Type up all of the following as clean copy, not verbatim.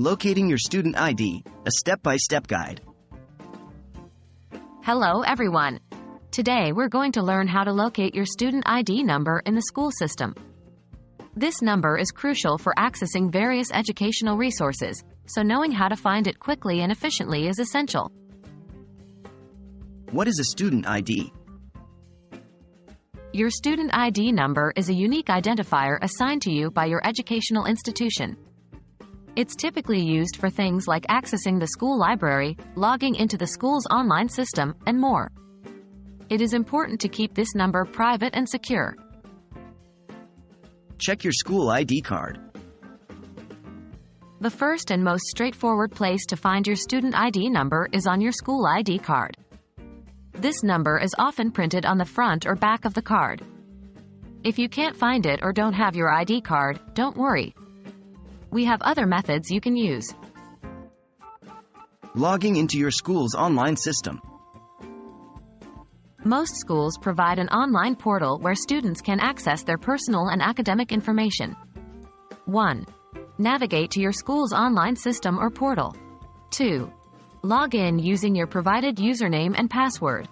Locating your student ID, a step-by-step guide. Hello everyone. Today we're going to learn how to locate your student ID number in the school system. This number is crucial for accessing various educational resources, so knowing how to find it quickly and efficiently is essential. What is a student ID? Your student ID number is a unique identifier assigned to you by your educational institution. It's typically used for things like accessing the school library, logging into the school's online system, and more. It is important to keep this number private and secure. Check your school ID card. The first and most straightforward place to find your student ID number is on your school ID card. This number is often printed on the front or back of the card. If you can't find it or don't have your ID card, don't worry. We have other methods you can use. Logging into your school's online system. Most schools provide an online portal where students can access their personal and academic information. 1. Navigate to your school's online system or portal. 2. Log in using your provided username and password.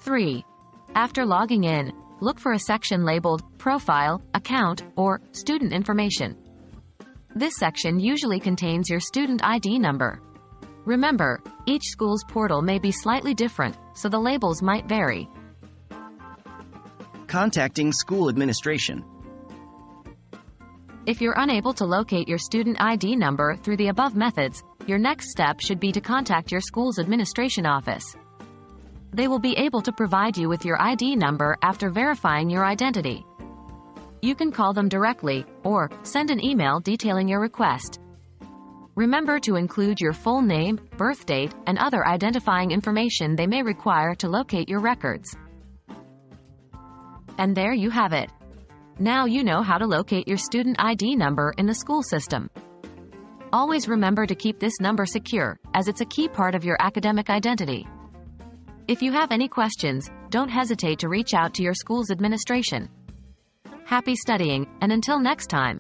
3. After logging in, look for a section labeled Profile, Account, or Student Information. This section usually contains your student ID number. Remember, each school's portal may be slightly different, so the labels might vary. Contacting school administration. If you're unable to locate your student ID number through the above methods, your next step should be to contact your school's administration office. They will be able to provide you with your ID number after verifying your identity. You can call them directly, or send an email detailing your request. Remember to include your full name, birth date, and other identifying information they may require to locate your records. And there you have it. Now you know how to locate your student ID number in the school system. Always remember to keep this number secure, as it's a key part of your academic identity. If you have any questions, don't hesitate to reach out to your school's administration. Happy studying, and until next time.